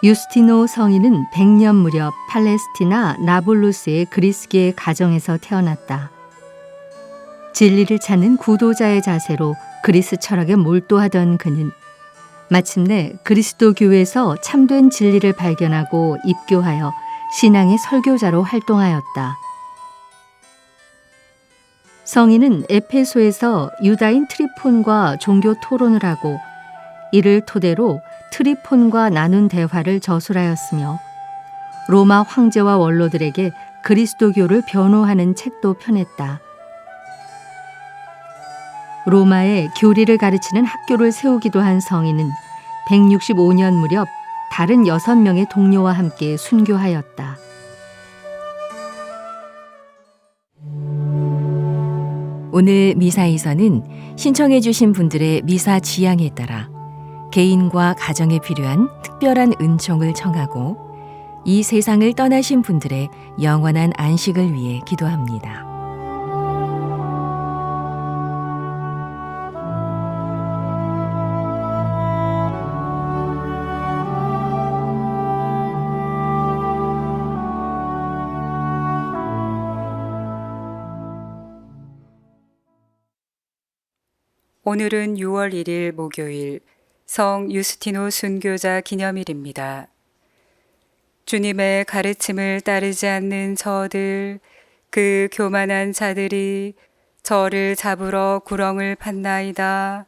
유스티노 성인은 100년 무렵 팔레스티나 나블루스의 그리스계 가정에서 태어났다. 진리를 찾는 구도자의 자세로 그리스 철학에 몰두하던 그는 마침내 그리스도 교회에서 참된 진리를 발견하고 입교하여 신앙의 설교자로 활동하였다. 성인은 에페소에서 유다인 트리폰과 종교 토론을 하고 이를 토대로 트리폰과 나눈 대화를 저술하였으며 로마 황제와 원로들에게 그리스도교를 변호하는 책도 펴냈다. 로마에 교리를 가르치는 학교를 세우기도 한 성인은 165년 무렵 다른 6명의 동료와 함께 순교하였다. 오늘 미사에서는 신청해 주신 분들의 미사 지향에 따라 개인과 가정에 필요한 특별한 은총을 청하고 이 세상을 떠나신 분들의 영원한 안식을 위해 기도합니다. 오늘은 6월 1일 목요일 성 유스티노 순교자 기념일입니다. 주님의 가르침을 따르지 않는 저들, 그 교만한 자들이 저를 잡으러 구렁을 팠나이다.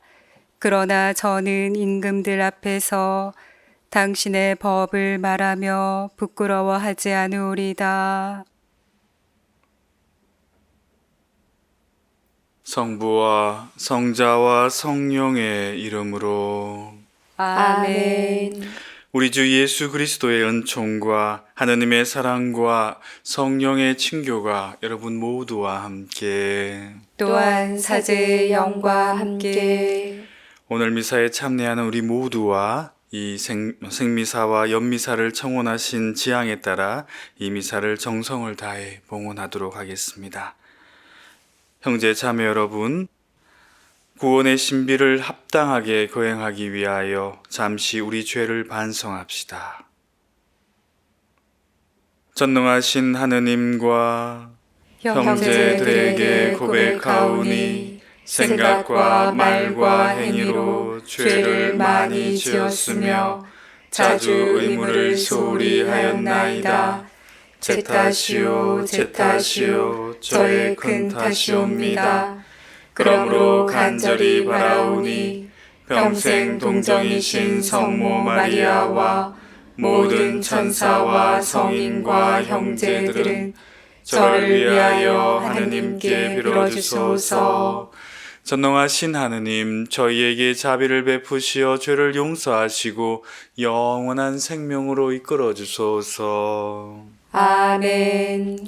그러나 저는 임금들 앞에서 당신의 법을 말하며 부끄러워하지 않으리다. 성부와 성자와 성령의 이름으로 아멘. 우리 주 예수 그리스도의 은총과 하느님의 사랑과 성령의 친교가 여러분 모두와 함께 또한 사제의 영과 함께 오늘 미사에 참여하는 우리 모두와 이 생미사와 연미사를 청원하신 지향에 따라 이 미사를 정성을 다해 봉헌하도록 하겠습니다. 형제 자매 여러분, 구원의 신비를 합당하게 거행하기 위하여 잠시 우리 죄를 반성합시다. 전능하신 하느님과 형제들에게 고백하오니 생각과 말과 행위로 죄를 많이 지었으며 자주 의무를 소홀히 하였나이다. 제 탓이요, 제 탓이요, 저의 큰 탓이옵니다. 그러므로 간절히 바라오니 평생 동정이신 성모 마리아와 모든 천사와 성인과 형제들은 저를 위하여 하느님께 빌어주소서. 전능하신 하느님, 저희에게 자비를 베푸시어 죄를 용서하시고 영원한 생명으로 이끌어 주소서. 아멘.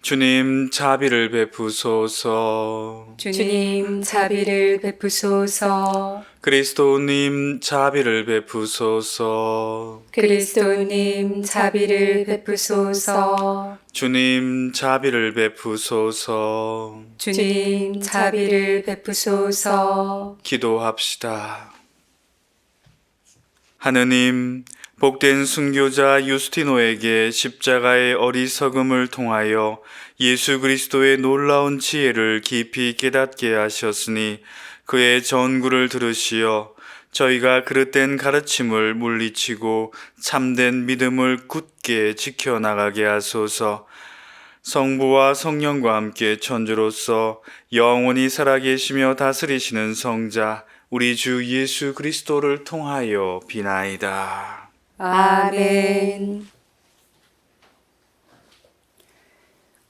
주님 자비를 베푸소서. 주님 자비를 베푸소서. 그리스도님 자비를 베푸소서. 그리스도님 자비를 베푸소서. 주님 자비를 베푸소서. 주님 자비를 베푸소서. 기도합시다. 하느님, 복된 순교자 유스티노에게 십자가의 어리석음을 통하여 예수 그리스도의 놀라운 지혜를 깊이 깨닫게 하셨으니 그의 전구를 들으시어 저희가 그릇된 가르침을 물리치고 참된 믿음을 굳게 지켜나가게 하소서. 성부와 성령과 함께 천주로서 영원히 살아계시며 다스리시는 성자 우리 주 예수 그리스도를 통하여 비나이다. 아멘.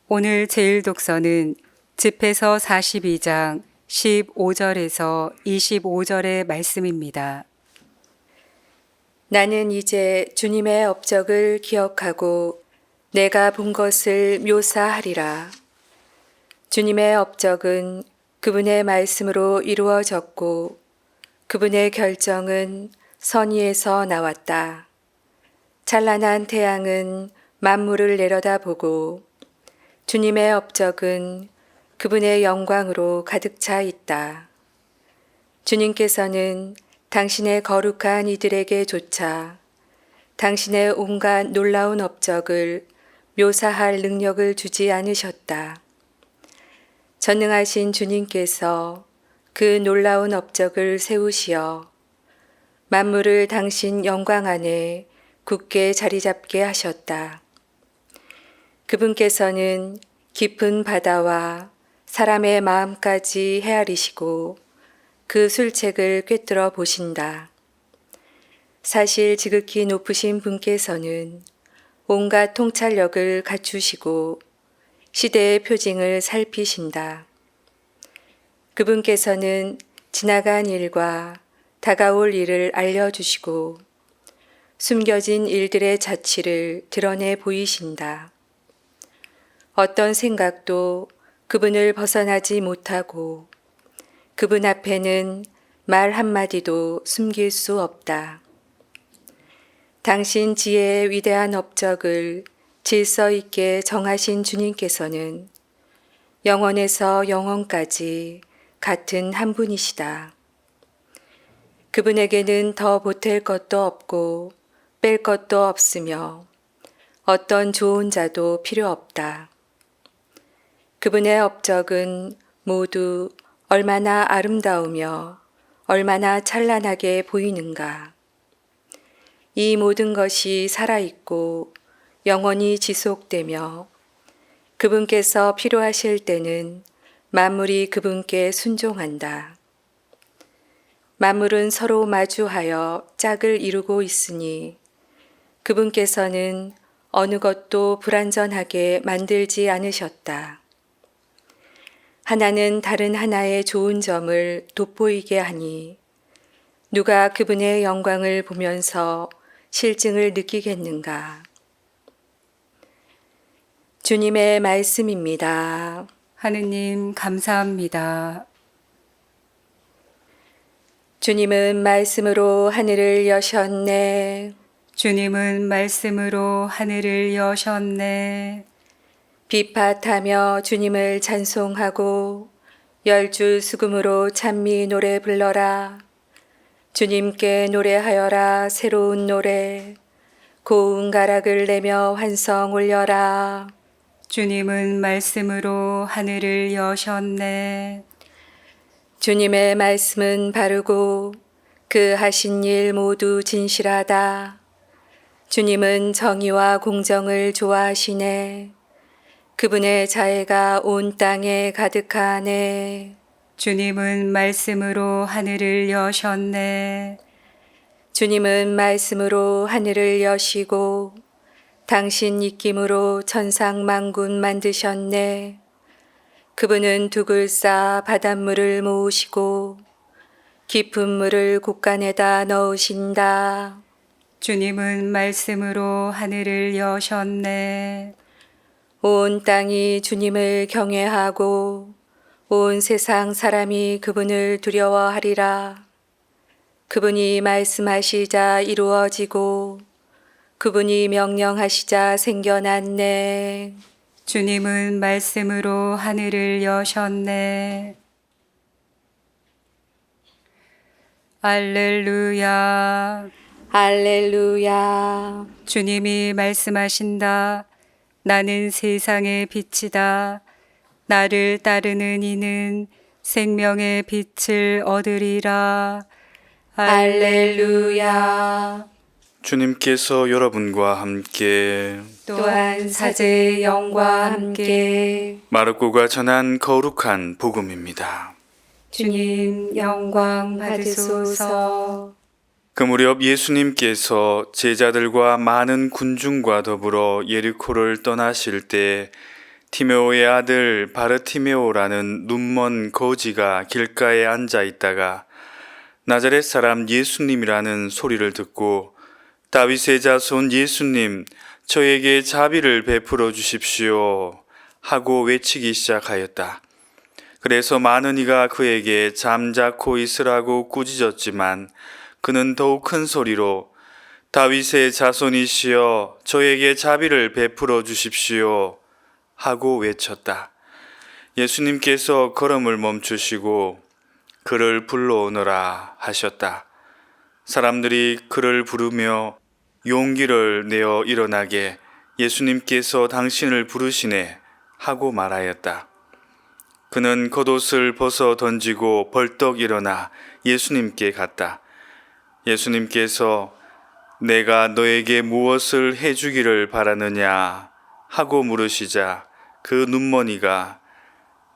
오늘 제일 독서는 집회서 42장 15절에서 25절의 말씀입니다. 나는 이제 주님의 업적을 기억하고 내가 본 것을 묘사하리라. 주님의 업적은 그분의 말씀으로 이루어졌고 그분의 결정은 선의에서 나왔다. 찬란한 태양은 만물을 내려다보고 주님의 업적은 그분의 영광으로 가득 차 있다. 주님께서는 당신의 거룩한 이들에게 조차 당신의 온갖 놀라운 업적을 묘사할 능력을 주지 않으셨다. 전능하신 주님께서 그 놀라운 업적을 세우시어 만물을 당신 영광 안에 굳게 자리 잡게 하셨다. 그분께서는 깊은 바다와 사람의 마음까지 헤아리시고 그 술책을 꿰뚫어 보신다. 사실 지극히 높으신 분께서는 온갖 통찰력을 갖추시고 시대의 표징을 살피신다. 그분께서는 지나간 일과 다가올 일을 알려주시고 숨겨진 일들의 자취를 드러내 보이신다. 어떤 생각도 그분을 벗어나지 못하고 그분 앞에는 말 한마디도 숨길 수 없다. 당신 지혜의 위대한 업적을 질서 있게 정하신 주님께서는 영원에서 영원까지 같은 한 분이시다. 그분에게는 더 보탤 것도 없고 뺄 것도 없으며 어떤 좋은 자도 필요 없다. 그분의 업적은 모두 얼마나 아름다우며 얼마나 찬란하게 보이는가. 이 모든 것이 살아있고 영원히 지속되며 그분께서 필요하실 때는 만물이 그분께 순종한다. 만물은 서로 마주하여 짝을 이루고 있으니 그분께서는 어느 것도 불완전하게 만들지 않으셨다. 하나는 다른 하나의 좋은 점을 돋보이게 하니 누가 그분의 영광을 보면서 실증을 느끼겠는가. 주님의 말씀입니다. 하느님 감사합니다. 주님은 말씀으로 하늘을 여셨네. 주님은 말씀으로 하늘을 여셨네. 비팟하며 주님을 찬송하고 10줄 수금으로 찬미 노래 불러라. 주님께 노래하여라 새로운 노래. 고운 가락을 내며 환성 올려라. 주님은 말씀으로 하늘을 여셨네. 주님의 말씀은 바르고 그 하신 일 모두 진실하다. 주님은 정의와 공정을 좋아하시네. 그분의 자애가 온 땅에 가득하네. 주님은 말씀으로 하늘을 여셨네. 주님은 말씀으로 하늘을 여시고 당신 입김으로 천상만군 만드셨네. 그분은 둑을 쌓아 바닷물을 모으시고 깊은 물을 곳간에다 넣으신다. 주님은 말씀으로 하늘을 여셨네. 온 땅이 주님을 경외하고 온 세상 사람이 그분을 두려워하리라. 그분이 말씀하시자 이루어지고 그분이 명령하시자 생겨났네. 주님은 말씀으로 하늘을 여셨네. 알렐루야. 할렐루야. 주님이 말씀하신다. 나는 세상의 빛이다. 나를 따르는 이는 생명의 빛을 얻으리라. 할렐루야. 주님께서 여러분과 함께 또한 사제의 영과 함께 마르코가 전한 거룩한 복음입니다. 주님 영광 받으소서. 그 무렵 예수님께서 제자들과 많은 군중과 더불어 예리코를 떠나실 때 티메오의 아들 바르티메오라는 눈먼 거지가 길가에 앉아 있다가 나자렛 사람 예수님이라는 소리를 듣고 다윗의 자손 예수님, 저에게 자비를 베풀어 주십시오 하고 외치기 시작하였다. 그래서 많은 이가 그에게 잠자코 있으라고 꾸짖었지만 그는 더욱 큰 소리로 다윗의 자손이시여 저에게 자비를 베풀어 주십시오 하고 외쳤다. 예수님께서 걸음을 멈추시고 그를 불러오너라 하셨다. 사람들이 그를 부르며 용기를 내어 일어나게 예수님께서 당신을 부르시네 하고 말하였다. 그는 겉옷을 벗어 던지고 벌떡 일어나 예수님께 갔다. 예수님께서 내가 너에게 무엇을 해주기를 바라느냐 하고 물으시자 그 눈머니가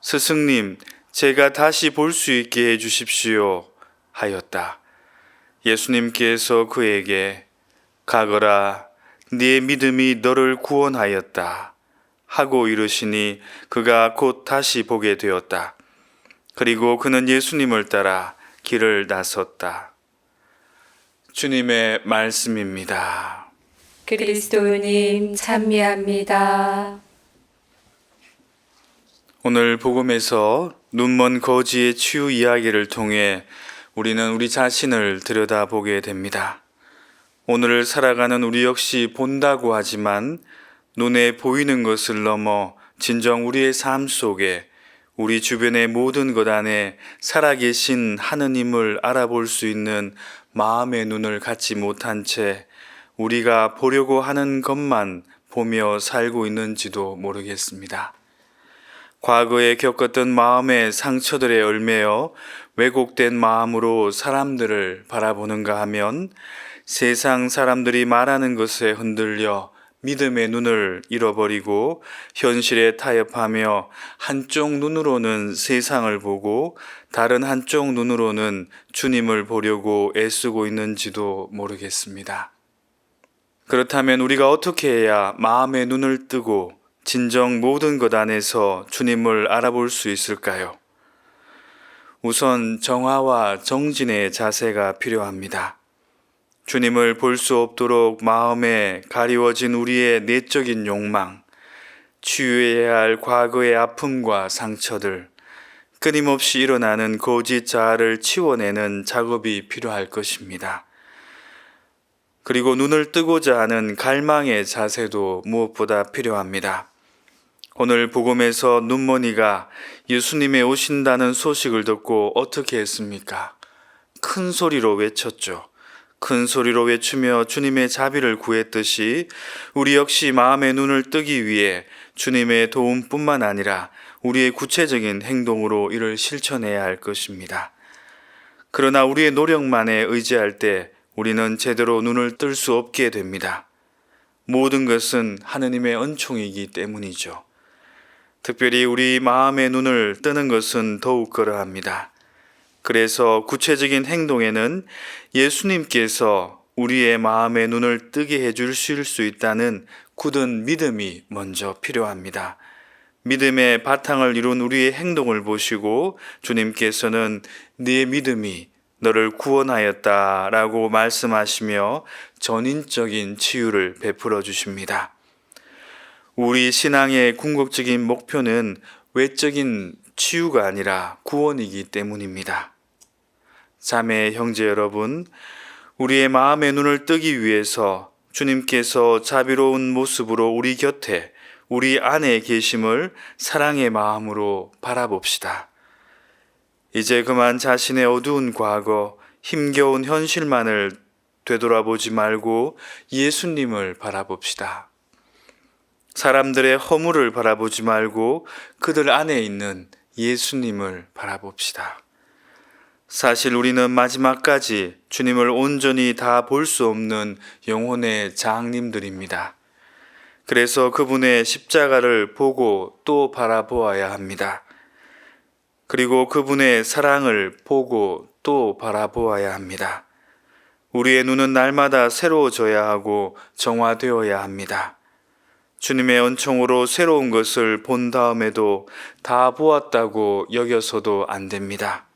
스승님, 제가 다시 볼 수 있게 해주십시오 하였다. 예수님께서 그에게 가거라, 네 믿음이 너를 구원하였다 하고 이르시니 그가 곧 다시 보게 되었다. 그리고 그는 예수님을 따라 길을 나섰다. 주님의 말씀입니다. 그리스도님 찬미합니다. 오늘 복음에서 눈먼 거지의 치유 이야기를 통해 우리는 우리 자신을 들여다보게 됩니다. 오늘을 살아가는 우리 역시 본다고 하지만 눈에 보이는 것을 넘어 진정 우리의 삶 속에 우리 주변의 모든 것 안에 살아계신 하느님을 알아볼 수 있는 마음의 눈을 갖지 못한 채 우리가 보려고 하는 것만 보며 살고 있는지도 모르겠습니다. 과거에 겪었던 마음의 상처들에 얽매여 왜곡된 마음으로 사람들을 바라보는가 하면 세상 사람들이 말하는 것에 흔들려 믿음의 눈을 잃어버리고 현실에 타협하며 한쪽 눈으로는 세상을 보고 다른 한쪽 눈으로는 주님을 보려고 애쓰고 있는지도 모르겠습니다. 그렇다면 우리가 어떻게 해야 마음의 눈을 뜨고 진정 모든 것 안에서 주님을 알아볼 수 있을까요? 우선 정화와 정진의 자세가 필요합니다. 주님을 볼 수 없도록 마음에 가리워진 우리의 내적인 욕망, 치유해야 할 과거의 아픔과 상처들, 끊임없이 일어나는 거짓 자아를 치워내는 작업이 필요할 것입니다. 그리고 눈을 뜨고자 하는 갈망의 자세도 무엇보다 필요합니다. 오늘 복음에서 눈머니가 예수님의 오신다는 소식을 듣고 어떻게 했습니까? 큰 소리로 외쳤죠. 큰 소리로 외치며 주님의 자비를 구했듯이 우리 역시 마음의 눈을 뜨기 위해 주님의 도움뿐만 아니라 우리의 구체적인 행동으로 이를 실천해야 할 것입니다. 그러나 우리의 노력만에 의지할 때 우리는 제대로 눈을 뜰 수 없게 됩니다. 모든 것은 하느님의 은총이기 때문이죠. 특별히 우리 마음의 눈을 뜨는 것은 더욱 그러합니다. 그래서 구체적인 행동에는 예수님께서 우리의 마음의 눈을 뜨게 해주실 수 있다는 굳은 믿음이 먼저 필요합니다. 믿음의 바탕을 이룬 우리의 행동을 보시고 주님께서는 네 믿음이 너를 구원하였다라고 말씀하시며 전인적인 치유를 베풀어 주십니다. 우리 신앙의 궁극적인 목표는 외적인 치유가 아니라 구원이기 때문입니다. 자매 형제 여러분, 우리의 마음의 눈을 뜨기 위해서 주님께서 자비로운 모습으로 우리 곁에, 우리 안에 계심을 사랑의 마음으로 바라봅시다. 이제 그만 자신의 어두운 과거, 힘겨운 현실만을 되돌아보지 말고 예수님을 바라봅시다. 사람들의 허물을 바라보지 말고 그들 안에 있는 예수님을 바라봅시다. 사실 우리는 마지막까지 주님을 온전히 다 볼 수 없는 영혼의 장님들입니다. 그래서 그분의 십자가를 보고 또 바라보아야 합니다. 그리고 그분의 사랑을 보고 또 바라보아야 합니다. 우리의 눈은 날마다 새로워져야 하고 정화되어야 합니다. 주님의 은총으로 새로운 것을 본 다음에도 다 보았다고 여겨서도 안 됩니다.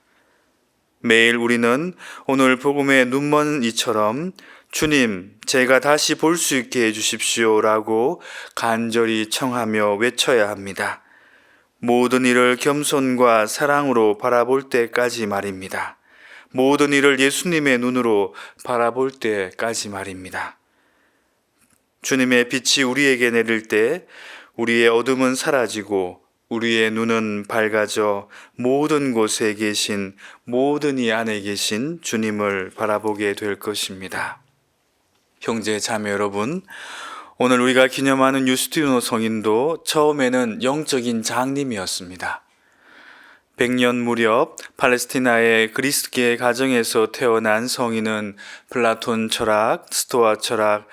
매일 우리는 오늘 복음의 눈먼 이처럼 주님, 제가 다시 볼 수 있게 해주십시오 라고 간절히 청하며 외쳐야 합니다. 모든 일을 겸손과 사랑으로 바라볼 때까지 말입니다. 모든 일을 예수님의 눈으로 바라볼 때까지 말입니다. 주님의 빛이 우리에게 내릴 때 우리의 어둠은 사라지고 우리의 눈은 밝아져 모든 곳에 계신, 모든 이 안에 계신 주님을 바라보게 될 것입니다. 형제 자매 여러분, 오늘 우리가 기념하는 유스티노 성인도 처음에는 영적인 장님이었습니다. 100년 무렵 팔레스티나의 그리스계 가정에서 태어난 성인은 플라톤 철학, 스토아 철학,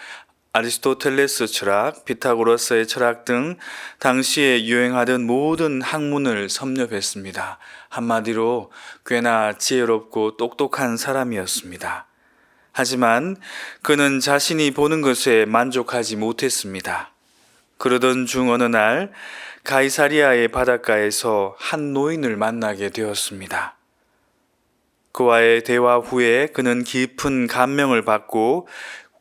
아리스토텔레스 철학, 피타고라스의 철학 등 당시에 유행하던 모든 학문을 섭렵했습니다. 한마디로 꽤나 지혜롭고 똑똑한 사람이었습니다. 하지만 그는 자신이 보는 것에 만족하지 못했습니다. 그러던 중 어느 날 가이사리아의 바닷가에서 한 노인을 만나게 되었습니다. 그와의 대화 후에 그는 깊은 감명을 받고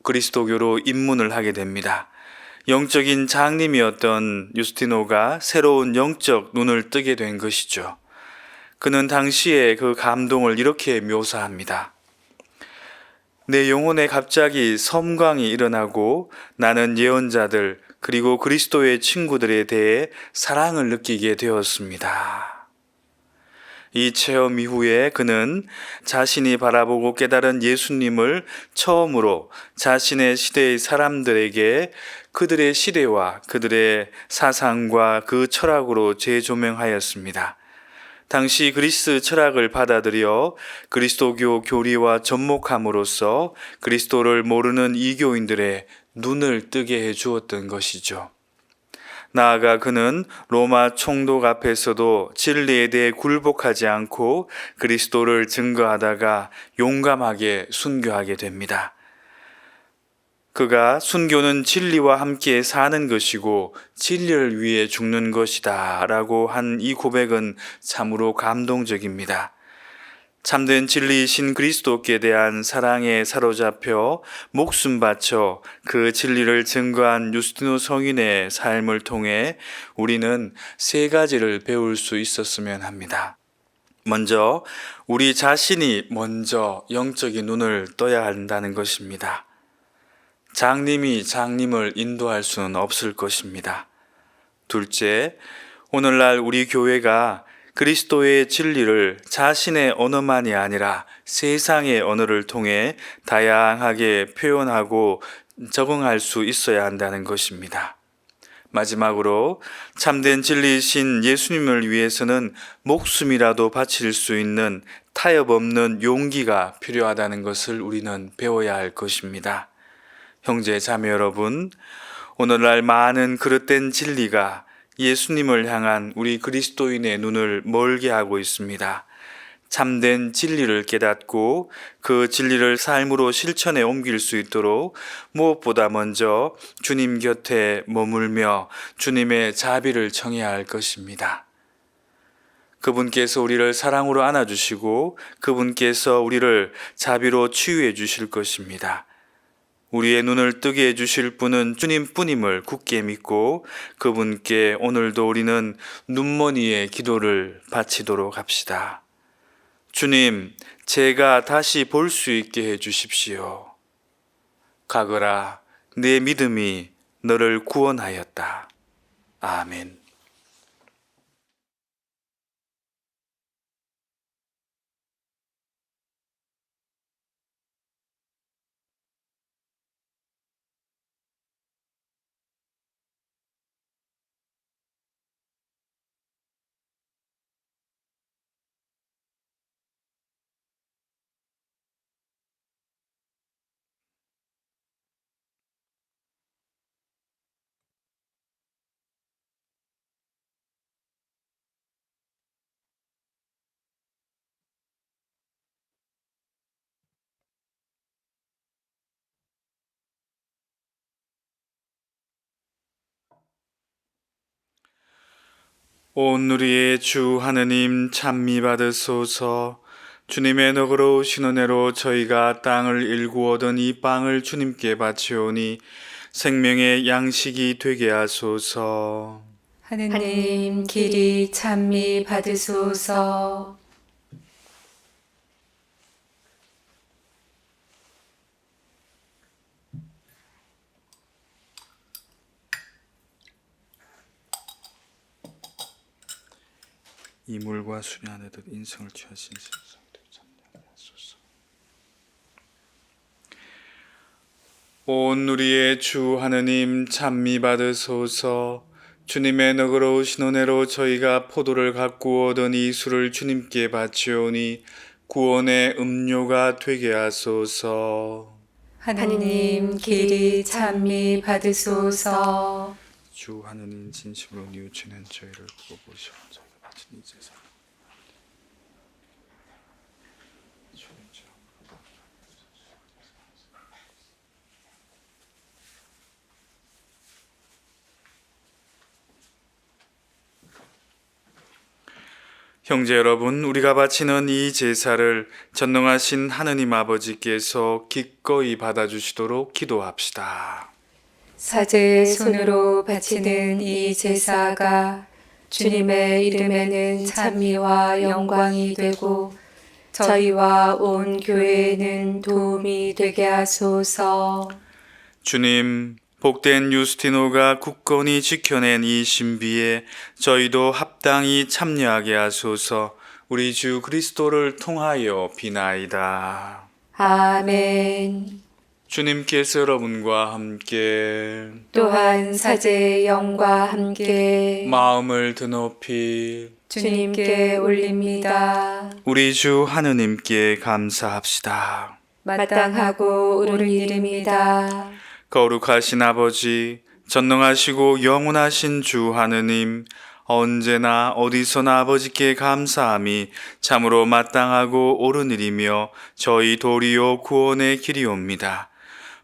그리스도교로 입문을 하게 됩니다. 영적인 장님이었던 유스티노가 새로운 영적 눈을 뜨게 된 것이죠. 그는 당시에 그 감동을 이렇게 묘사합니다. 내 영혼에 갑자기 섬광이 일어나고 나는 예언자들 그리고 그리스도의 친구들에 대해 사랑을 느끼게 되었습니다. 이 체험 이후에 그는 자신이 바라보고 깨달은 예수님을 처음으로 자신의 시대의 사람들에게 그들의 시대와 그들의 사상과 그 철학으로 재조명하였습니다. 당시 그리스 철학을 받아들여 그리스도교 교리와 접목함으로써 그리스도를 모르는 이교인들의 눈을 뜨게 해 주었던 것이죠. 나아가 그는 로마 총독 앞에서도 진리에 대해 굴복하지 않고 그리스도를 증거하다가 용감하게 순교하게 됩니다. 그가 순교는 진리와 함께 사는 것이고 진리를 위해 죽는 것이다 라고 한 이 고백은 참으로 감동적입니다. 참된 진리이신 그리스도께 대한 사랑에 사로잡혀 목숨 바쳐 그 진리를 증거한 유스티노 성인의 삶을 통해 우리는 세 가지를 배울 수 있었으면 합니다. 먼저 우리 자신이 먼저 영적인 눈을 떠야 한다는 것입니다. 장님이 장님을 인도할 수는 없을 것입니다. 둘째, 오늘날 우리 교회가 그리스도의 진리를 자신의 언어만이 아니라 세상의 언어를 통해 다양하게 표현하고 적응할 수 있어야 한다는 것입니다. 마지막으로 참된 진리이신 예수님을 위해서는 목숨이라도 바칠 수 있는 타협 없는 용기가 필요하다는 것을 우리는 배워야 할 것입니다. 형제 자매 여러분, 오늘날 많은 그릇된 진리가 예수님을 향한 우리 그리스도인의 눈을 멀게 하고 있습니다. 참된 진리를 깨닫고 그 진리를 삶으로 실천에 옮길 수 있도록 무엇보다 먼저 주님 곁에 머물며 주님의 자비를 청해야 할 것입니다. 그분께서 우리를 사랑으로 안아주시고 그분께서 우리를 자비로 치유해 주실 것입니다. 우리의 눈을 뜨게 해주실 분은 주님뿐임을 굳게 믿고 그분께 오늘도 우리는 눈머니의 기도를 바치도록 합시다. 주님, 제가 다시 볼 수 있게 해주십시오. 가거라, 내 믿음이 너를 구원하였다. 아멘. 온 우리의 주 하느님 찬미 받으소서. 주님의 너그러우신 은혜로 저희가 땅을 일구 얻은 이 빵을 주님께 바치오니 생명의 양식이 되게 하소서. 하느님 길이 찬미 받으소서. 이물과 수리 안에 들 인성을 취하신 세상에 참여하소서. 온 우리의 주 하느님 찬미 받으소서. 주님의 너그러우신 은혜로 저희가 포도를 갖고 오던 이 술을 주님께 바치오니 구원의 음료가 되게 하소서. 하느님 길이 찬미 받으소서. 주 하느님 진심으로 뉘우치는 저희를 보고 보시오. 저희가 바친 이 제사. 형제 여러분, 우리가 바치는 이 제사를 전능하신 하느님 아버지께서 기꺼이 받아주시도록 기도합시다. 사제의 손으로 바치는 이 제사가 주님의 이름에는 찬미와 영광이 되고 저희와 온 교회에는 도움이 되게 하소서. 주님, 복된 유스티노가 굳건히 지켜낸 이 신비에 저희도 합당히 참여하게 하소서. 우리 주 그리스도를 통하여 비나이다. 아멘. 주님께서 여러분과 함께 또한 사제의 영과 함께 마음을 드높이 주님께 올립니다. 우리 주 하느님께 감사합시다. 마땅하고 옳은 일입니다. 거룩하신 아버지, 전능하시고 영원하신 주 하느님, 언제나 어디서나 아버지께 감사함이 참으로 마땅하고 옳은 일이며 저희 도리요 구원의 길이옵니다.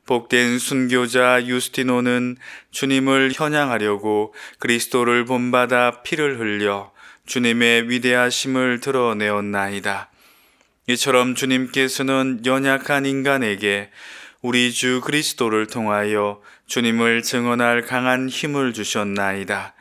복된 순교자 유스티노는 주님을 현양하려고 그리스도를 본받아 피를 흘려 주님의 위대하심을 드러내었나이다. 이처럼 주님께서는 연약한 인간에게 우리 주 그리스도를 통하여 주님을 증언할 강한 힘을 주셨나이다.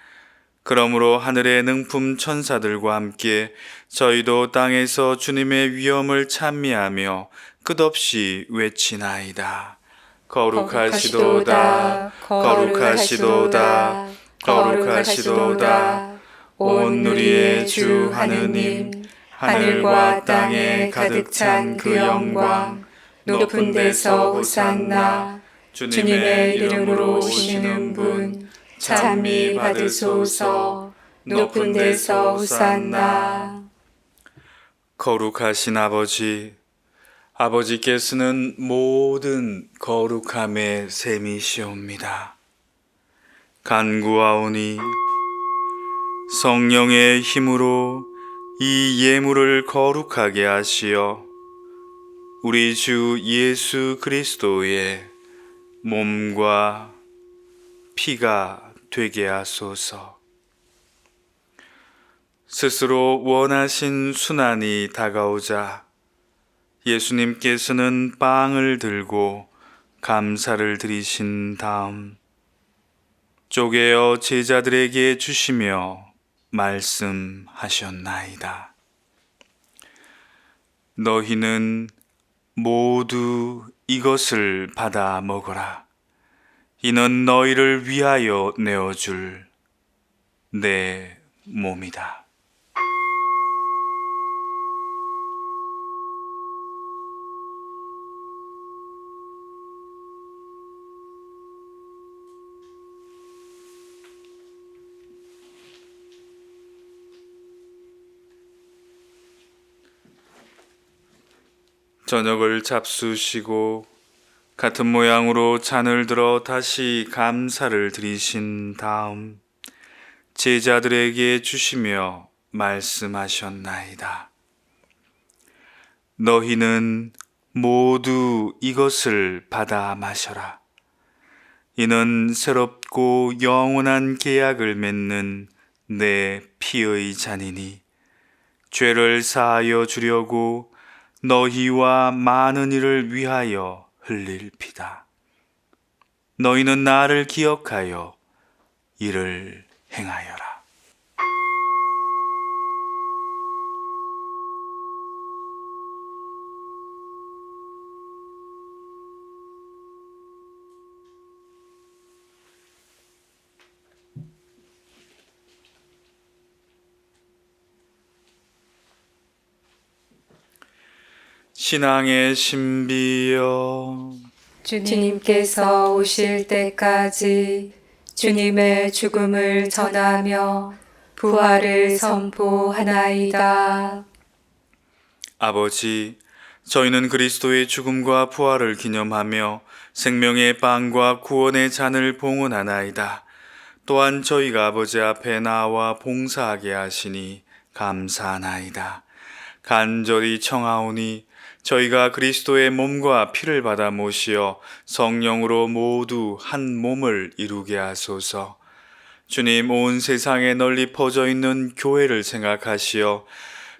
그러므로 하늘의 능품 천사들과 함께 저희도 땅에서 주님의 위엄을 찬미하며 끝없이 외치나이다. 거룩하시도다, 거룩하시도다, 거룩하시도다. 온 우리의 주 하느님, 하늘과 땅에 가득 찬 그 영광, 높은 데서 호산나. 주님의 이름으로 오시는 분, 찬미 받으소서. 높은 데서 호산나. 거룩하신 아버지, 아버지께서는 모든 거룩함의 셈이시옵니다. 간구하오니 성령의 힘으로 이 예물을 거룩하게 하시어 우리 주 예수 그리스도의 몸과 피가 되게 하소서. 스스로 원하신 순환이 다가오자 예수님께서는 빵을 들고 감사를 드리신 다음 쪼개어 제자들에게 주시며 말씀하셨나이다. 너희는 모두 이것을 받아 먹어라. 이는 너희를 위하여 내어줄 내 몸이다. 저녁을 잡수시고 같은 모양으로 잔을 들어 다시 감사를 드리신 다음 제자들에게 주시며 말씀하셨나이다. 너희는 모두 이것을 받아 마셔라. 이는 새롭고 영원한 계약을 맺는 내 피의 잔이니 죄를 사하여 주려고 너희와 많은 이를 위하여 흘릴 피다. 너희는 나를 기억하여 이를 행하여라. 신앙의 신비여 주님께서 오실 때까지 주님의 죽음을 전하며 부활을 선포하나이다. 아버지, 저희는 그리스도의 죽음과 부활을 기념하며 생명의 빵과 구원의 잔을 봉헌하나이다. 또한 저희가 아버지 앞에 나와 봉사하게 하시니 감사하나이다. 간절히 청하오니 저희가 그리스도의 몸과 피를 받아 모시어 성령으로 모두 한 몸을 이루게 하소서. 주님, 온 세상에 널리 퍼져 있는 교회를 생각하시어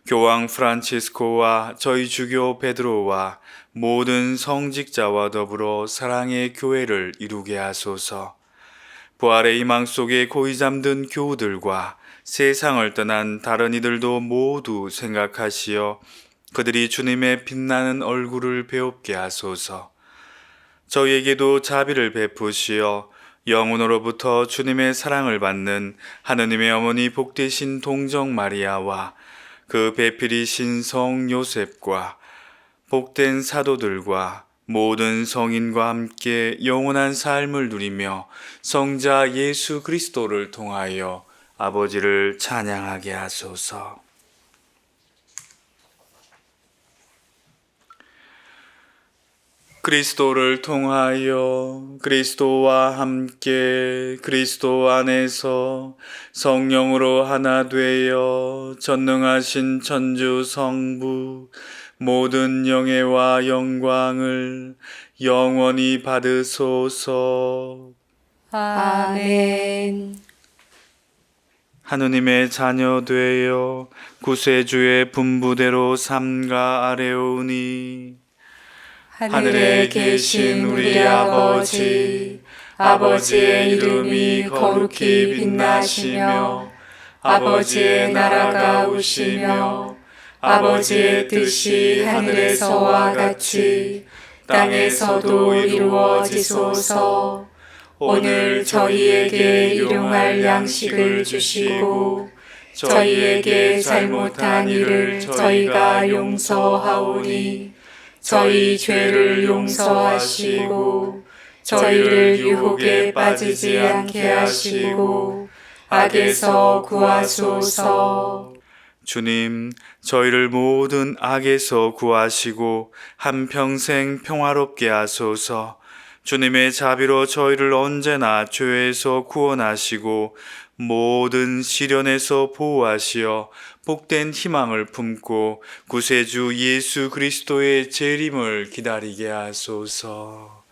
교황 프란치스코와 저희 주교 베드로와 모든 성직자와 더불어 사랑의 교회를 이루게 하소서. 부활의 희망 속에 고이 잠든 교우들과 세상을 떠난 다른 이들도 모두 생각하시어 그들이 주님의 빛나는 얼굴을 배웁게 하소서. 저희에게도 자비를 베푸시어 영혼으로부터 주님의 사랑을 받는 하느님의 어머니 복되신 동정 마리아와 그 배필이신 성 요셉과 복된 사도들과 모든 성인과 함께 영원한 삶을 누리며 성자 예수 그리스도를 통하여 아버지를 찬양하게 하소서. 그리스도를 통하여 그리스도와 함께 그리스도 안에서 성령으로 하나 되어 전능하신 천주 성부 모든 영예와 영광을 영원히 받으소서. 아멘. 하느님의 자녀 되어 구세주의 분부대로 삼가 아뢰오니 하늘에 계신 우리 아버지, 아버지의 이름이 거룩히 빛나시며 아버지의 나라가 오시며 아버지의 뜻이 하늘에서와 같이 땅에서도 이루어지소서. 오늘 저희에게 일용할 양식을 주시고 저희에게 잘못한 일을 저희가 용서하오니 저희 죄를 용서하시고 저희를 유혹에 빠지지 않게 하시고 악에서 구하소서. 주님, 저희를 모든 악에서 구하시고 한평생 평화롭게 하소서. 주님의 자비로 저희를 언제나 죄에서 구원하시고 모든 시련에서 보호하시어 복된 희망을 품고 구세주 예수 그리스도의 재림을 기다리게 하소서.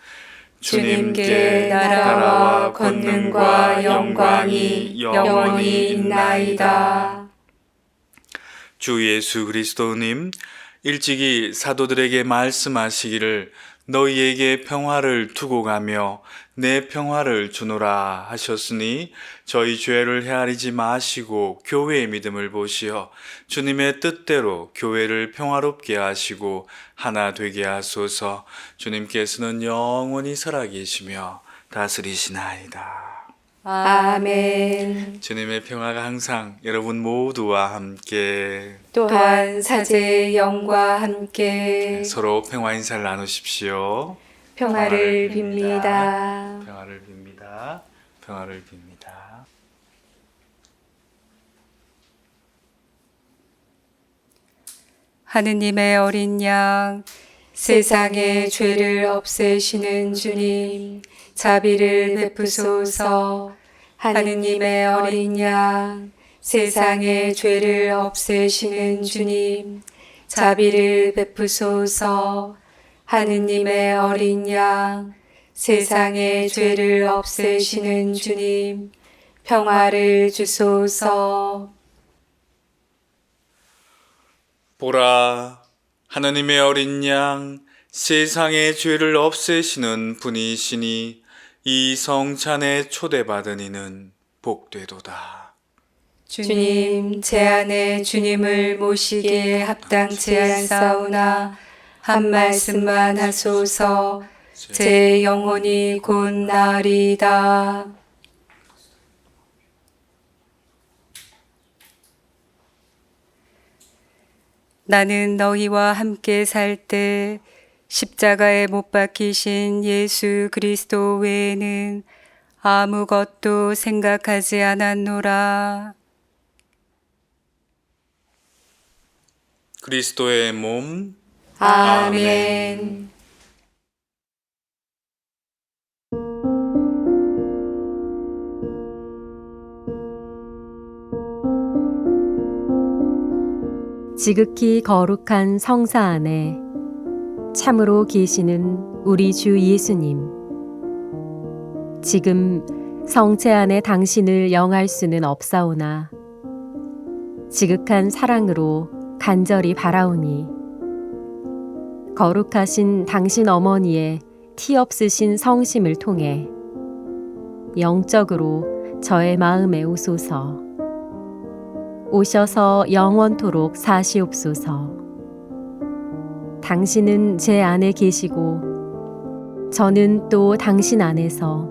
주님께 나라와 권능과 영광이 영원히 있나이다. 주 예수 그리스도님, 일찍이 사도들에게 말씀하시기를 너희에게 평화를 두고 가며 내 평화를 주노라 하셨으니 저희 죄를 헤아리지 마시고 교회의 믿음을 보시어 주님의 뜻대로 교회를 평화롭게 하시고 하나 되게 하소서. 주님께서는 영원히 살아계시며 다스리시나이다. 아멘. 주님의 평화가 항상 여러분 모두와 함께 또한 사제의 영과 함께 서로 평화 인사를 나누십시오. 평화를 빕니다. 평화를 빕니다. 평화를 빕니다. 하느님의 어린 양, 세상의 죄를 없애시는 주님, 자비를 베푸소서. 하느님의 어린 양, 세상의 죄를 없애시는 주님, 자비를 베푸소서. 하느님의 어린 양, 세상의 죄를 없애시는 주님, 평화를 주소서. 보라, 하나님의 어린 양, 세상의 죄를 없애시는 분이시니 이 성찬에 초대받은 이는 복되도다. 주님, 제 안에 주님을 모시기에 합당치 않사오나 한 말씀만 하소서. 제 영혼이 곧 나으리이다. 나는 너희와 함께 살 때 십자가에 못 박히신 예수 그리스도 외에는 아무것도 생각하지 않았노라. 그리스도의 몸. 아멘. 지극히 거룩한 성사 안에 참으로 계시는 우리 주 예수님. 지금 성체 안에 당신을 영할 수는 없사오나 지극한 사랑으로 간절히 바라오니 거룩하신 당신 어머니의 티 없으신 성심을 통해 영적으로 저의 마음에 오소서. 오셔서 영원토록 사시옵소서. 당신은 제 안에 계시고 저는 또 당신 안에서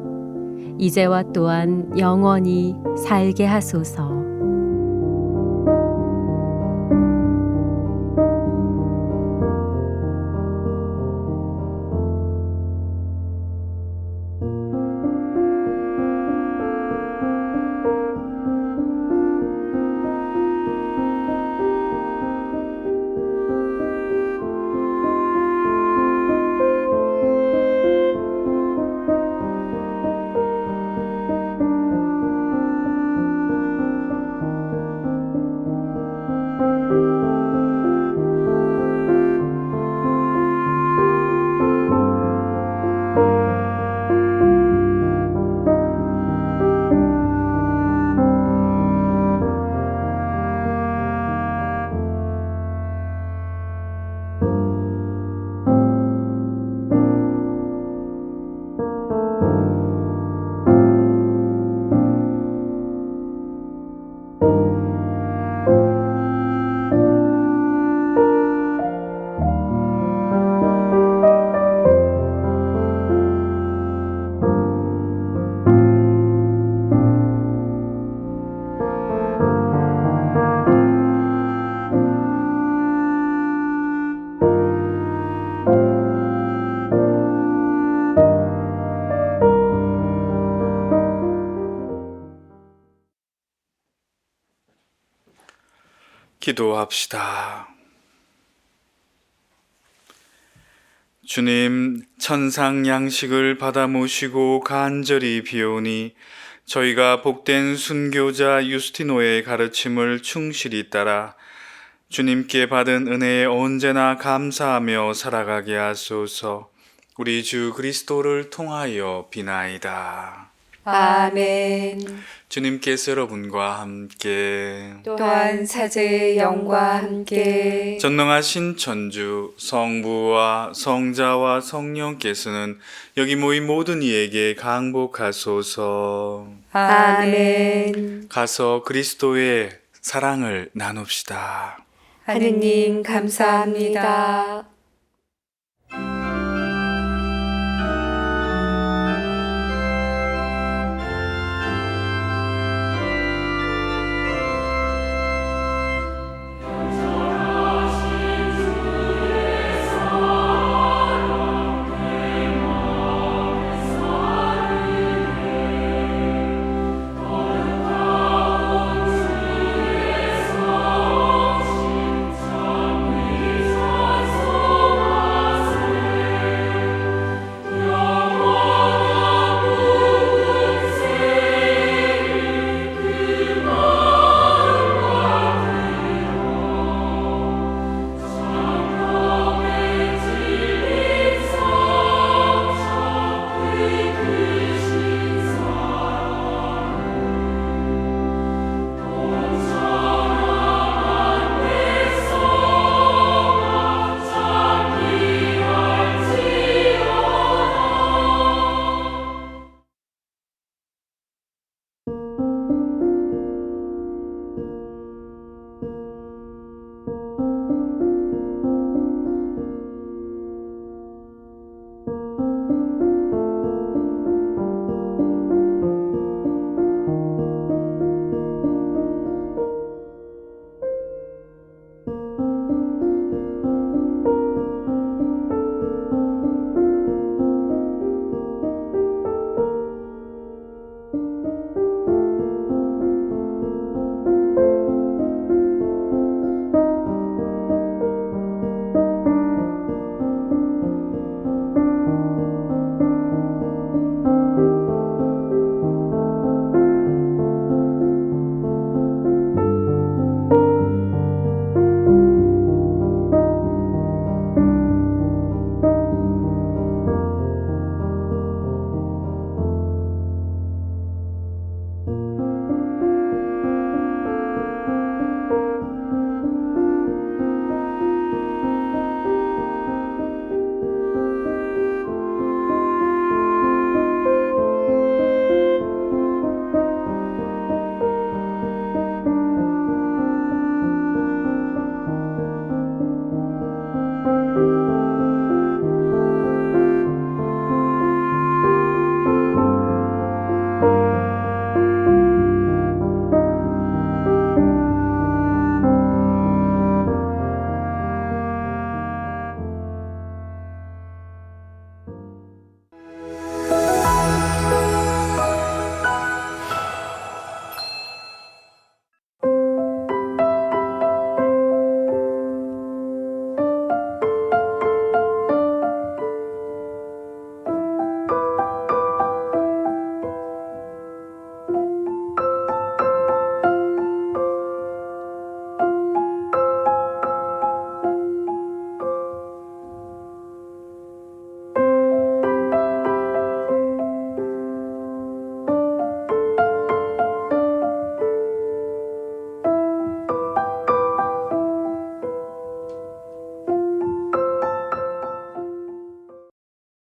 이제와 또한 영원히 살게 하소서. 기도합시다. 주님, 천상 양식을 받아 모시고 간절히 비오니 저희가 복된 순교자 유스티노의 가르침을 충실히 따라 주님께 받은 은혜에 언제나 감사하며 살아가게 하소서. 우리 주 그리스도를 통하여 비나이다. 아멘. 주님께서 여러분과 함께 또한 사제의 영과 함께 전능하신 천주 성부와 성자와 성령께서는 여기 모인 모든 이에게 강복하소서. 아멘. 가서 그리스도의 사랑을 나눕시다. 하느님 감사합니다.